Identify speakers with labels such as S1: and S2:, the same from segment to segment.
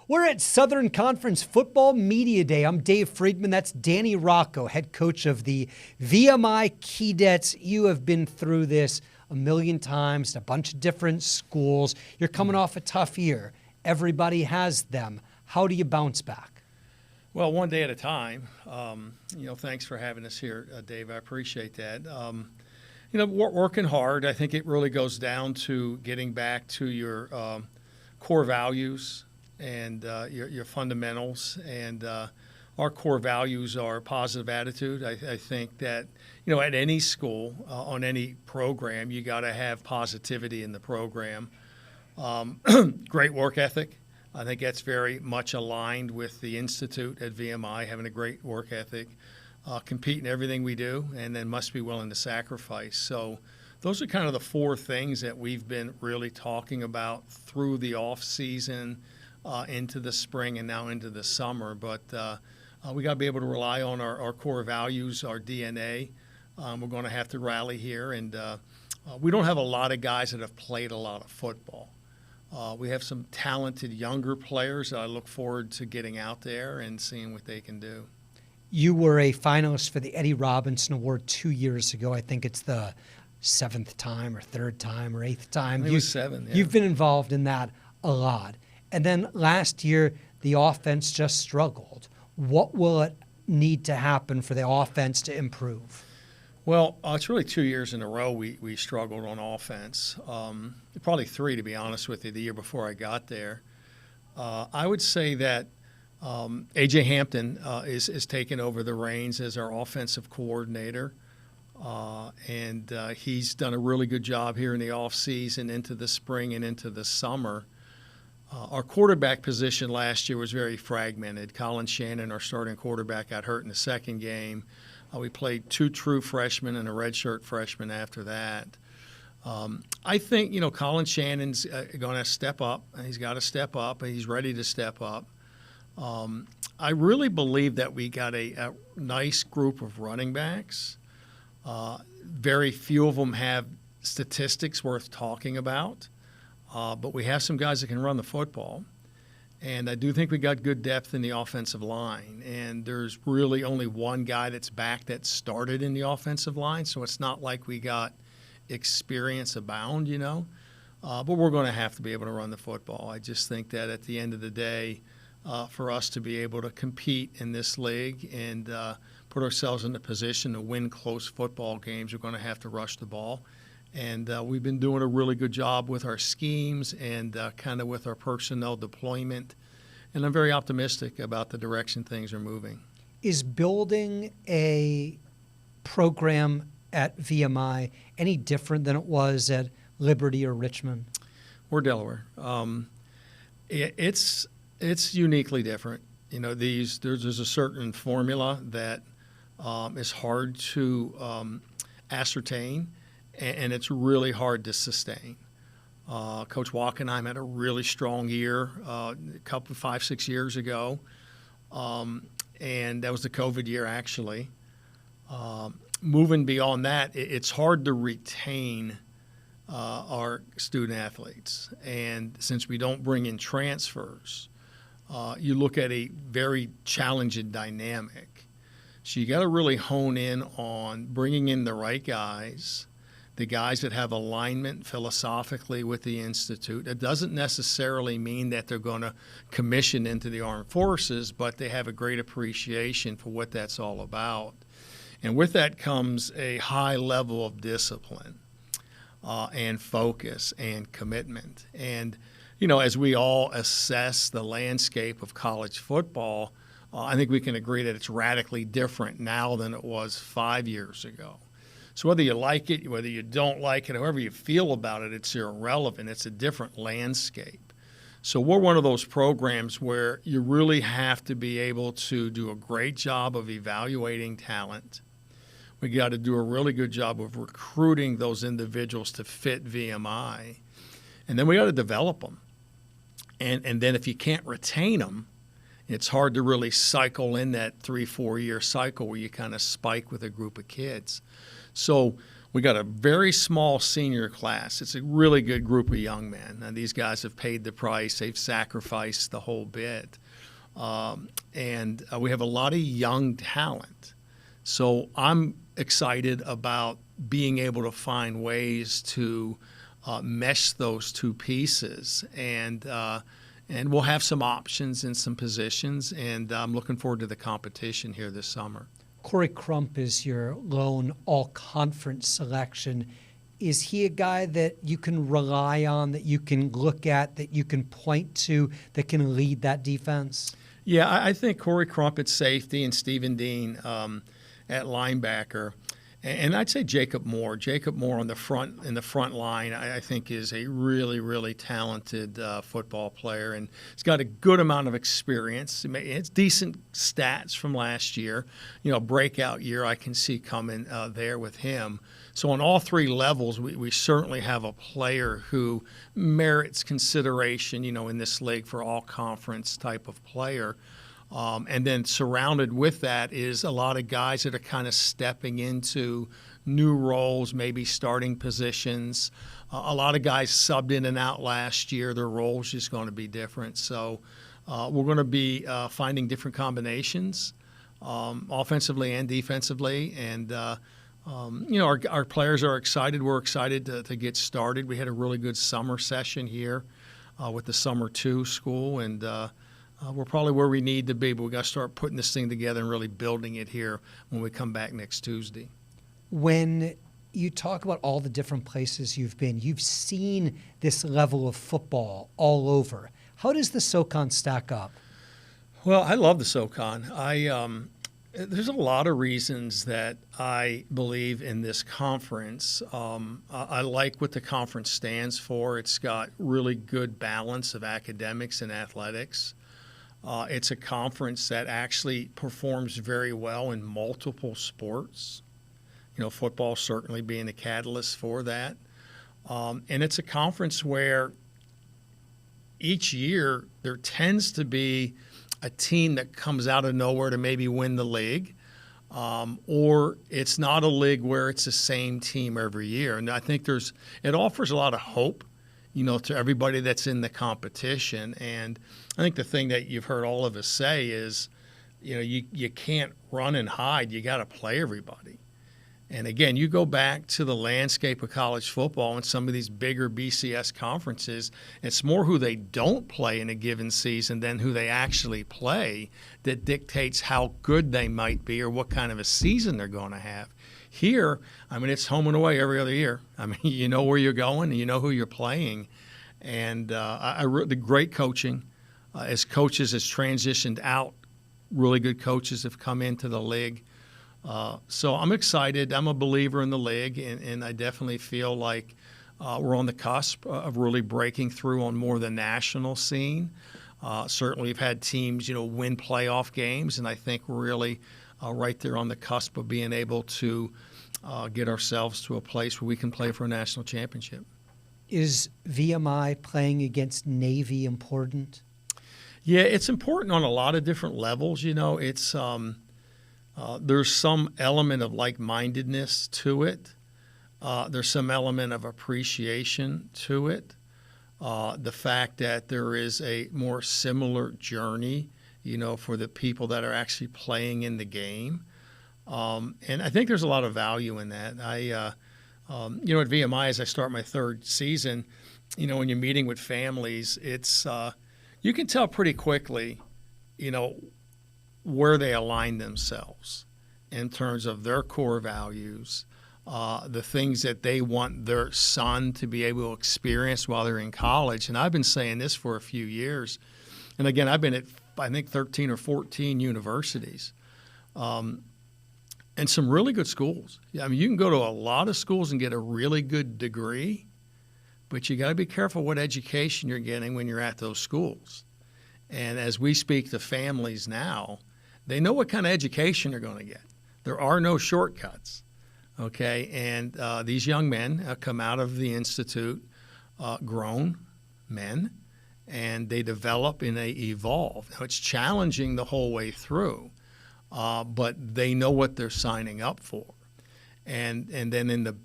S1: We're at Southern Conference Football Media Day. I'm Dave Friedman. That's Danny Rocco, head coach of the VMI Keydets. You have been through this a million times, a bunch of different schools. You're coming off a tough year. Everybody has them. How do you bounce back?
S2: Well, one day at a time. Thanks for having us here, Dave. I appreciate that. We're working hard. I think it really goes down to getting back to your core values and your fundamentals. And our core values are positive attitude. I think that, at any school, on any program, you got to have positivity in the program. Great work ethic. I think that's very much aligned with the Institute at VMI, having a great work ethic, compete in everything we do, and then must be willing to sacrifice. So those are kind of the four things that we've been really talking about through the off season, into the spring, and now into the summer. But we got to be able to rely on our core values, our DNA. We're going to have to rally here, and we don't have a lot of guys that have played a lot of football. We have some talented younger players that I look forward to getting out there and seeing what they can do.
S1: You were a finalist for the Eddie Robinson Award 2 years ago. I think it's the seventh time or third time or eighth time.
S2: It was seven, yeah.
S1: You've been involved in that a lot. And then last year, the offense just struggled. What will it need to happen for the offense to improve?
S2: Well, it's really 2 years in a row we struggled on offense. Probably three, to be honest with you, the year before I got there. I would say that A.J. Hampton is taking over the reins as our offensive coordinator. And he's done a really good job here in the offseason, into the spring and into the summer. Our quarterback position last year was very fragmented. Colin Shannon, our starting quarterback, got hurt in the second game. We played two true freshmen and a redshirt freshman after that. I think, Colin Shannon's going to step up. He's got to step up, and he's ready to step up. I really believe that we got a nice group of running backs. Very few of them have statistics worth talking about. But we have some guys that can run the football. And I do think we got good depth in the offensive line. And there's really only one guy that's back that started in the offensive line. So it's not like we got experience abound, But we're going to have to be able to run the football. I just think that at the end of the day, for us to be able to compete in this league and put ourselves in a position to win close football games, we're going to have to rush the ball. And we've been doing a really good job with our schemes and kind of with our personnel deployment. And I'm very optimistic about the direction things are moving.
S1: Is building a program at VMI any different than it was at Liberty or Richmond?
S2: Or Delaware. It's uniquely different. There's a certain formula that is hard to ascertain. And it's really hard to sustain. Coach Wackenheim had a really strong year a couple, 5-6 years ago, and that was the COVID year, actually. Moving beyond that, it's hard to retain our student athletes. And since we don't bring in transfers, you look at a very challenging dynamic. So you got to really hone in on bringing in the right guys, the guys that have alignment philosophically with the Institute. It doesn't necessarily mean that they're going to commission into the armed forces, but they have a great appreciation for what that's all about. And with that comes a high level of discipline and focus and commitment. And, as we all assess the landscape of college football, I think we can agree that it's radically different now than it was 5 years ago. So whether you like it, whether you don't like it, however you feel about it, it's irrelevant. It's a different landscape. So we're one of those programs where you really have to be able to do a great job of evaluating talent. We got to do a really good job of recruiting those individuals to fit VMI. And then we got to develop them. And then if you can't retain them, it's hard to really cycle in that 3-4 year cycle where you kind of spike with a group of kids. So We got a very small senior class. It's a really good group of young men. And these guys have paid the price. They've sacrificed the whole bit. And we have a lot of young talent. So I'm excited about being able to find ways to mesh those two pieces. And we'll have some options in some positions. And I'm looking forward to the competition here this summer.
S1: Corey Crump is your lone all-conference selection. Is he a guy that you can rely on, that you can look at, that you can point to, that can lead that defense?
S2: Yeah, I think Corey Crump at safety and Stephen Dean at linebacker. And I'd say Jacob Moore. Jacob Moore in the front line, I think, is a really, really talented football player, and he's got a good amount of experience. It's decent stats from last year. Breakout year I can see coming there with him. So on all three levels, we certainly have a player who merits consideration, in this league for all conference type of player. And then surrounded with that is a lot of guys that are kind of stepping into new roles, maybe starting positions. A lot of guys subbed in and out last year. Their roles just going to be different. So we're going to be finding different combinations, offensively and defensively. And, our players are excited. We're excited to get started. We had a really good summer session here with the Summer 2 school, and we're probably where we need to be, but we got to start putting this thing together and really building it here when we come back next Tuesday.
S1: When you talk about all the different places you've been, you've seen this level of football all over. How does the SoCon stack up?
S2: Well, I love the SoCon. There's a lot of reasons that I believe in this conference. I like what the conference stands for. It's got really good balance of academics and athletics. It's a conference that actually performs very well in multiple sports, football certainly being a catalyst for that. And it's a conference where each year there tends to be a team that comes out of nowhere to maybe win the league, or it's not a league where it's the same team every year. And I think it offers a lot of hope, to everybody that's in the competition. And I think the thing that you've heard all of us say is, you can't run and hide. You got to play everybody. And again, you go back to the landscape of college football and some of these bigger BCS conferences, it's more who they don't play in a given season than who they actually play that dictates how good they might be or what kind of a season they're going to have. Here, it's home and away every other year. You know where you're going and you know who you're playing. And the great coaching, as coaches has transitioned out, really good coaches have come into the league. So I'm excited. I'm a believer in the league, and I definitely feel like we're on the cusp of really breaking through on more of the national scene. Certainly we've had teams, win playoff games, and I think we're really right there on the cusp of being able to get ourselves to a place where we can play for a national championship.
S1: Is VMI playing against Navy important?
S2: Yeah, it's important on a lot of different levels. It's there's some element of like-mindedness to it. There's some element of appreciation to it. The fact that there is a more similar journey, for the people that are actually playing in the game. And I think there's a lot of value in that. At VMI, as I start my third season, when you're meeting with families, it's you can tell pretty quickly, where they align themselves in terms of their core values, the things that they want their son to be able to experience while they're in college. And I've been saying this for a few years. And again, I've been at, I think, 13 or 14 universities and some really good schools. You can go to a lot of schools and get a really good degree, but you got to be careful what education you're getting when you're at those schools. And as we speak to families now, they know what kind of education they're going to get. There are no shortcuts, okay? And these young men come out of the institute grown men, and they develop and they evolve. Now, it's challenging the whole way through, but they know what they're signing up for. And then in the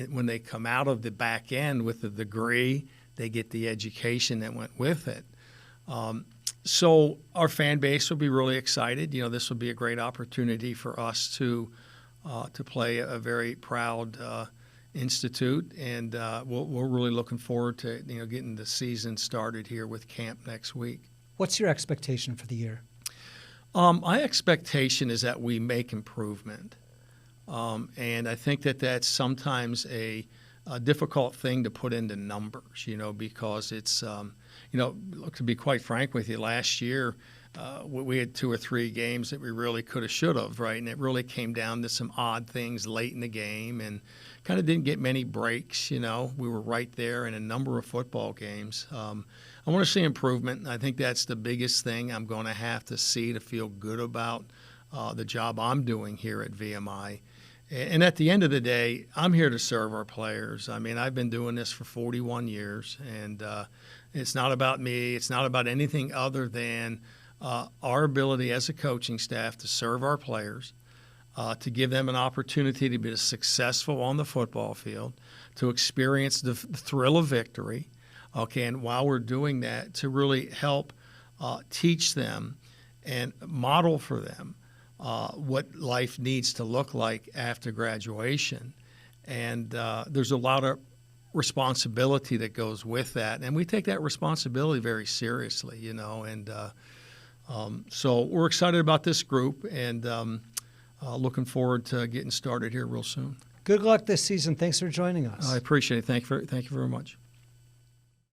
S2: when they come out of the back end with the degree, they get the education that went with it. So our fan base will be really excited. This will be a great opportunity for us to play a very proud institute, and we're really looking forward to getting the season started here with camp next week.
S1: What's your expectation for the year?
S2: My expectation is that we make improvement, and I think that that's sometimes a difficult thing to put into numbers, because it's, to be quite frank with you, last year we had 2 or 3 games that we really could have, should have, right? And it really came down to some odd things late in the game and kind of didn't get many breaks, We were right there in a number of football games. I want to see improvement. I think that's the biggest thing I'm going to have to see to feel good about the job I'm doing here at VMI. And at the end of the day, I'm here to serve our players. I mean, I've been doing this for 41 years, and it's not about me. It's not about anything other than our ability as a coaching staff to serve our players, to give them an opportunity to be successful on the football field, to experience the thrill of victory, okay, and while we're doing that, to really help teach them and model for them what life needs to look like after graduation. And there's a lot of responsibility that goes with that, and we take that responsibility very seriously, and so we're excited about this group, and looking forward to getting started here real soon.
S1: Good luck this season. Thanks for joining us.
S2: I appreciate it. Thank you very much.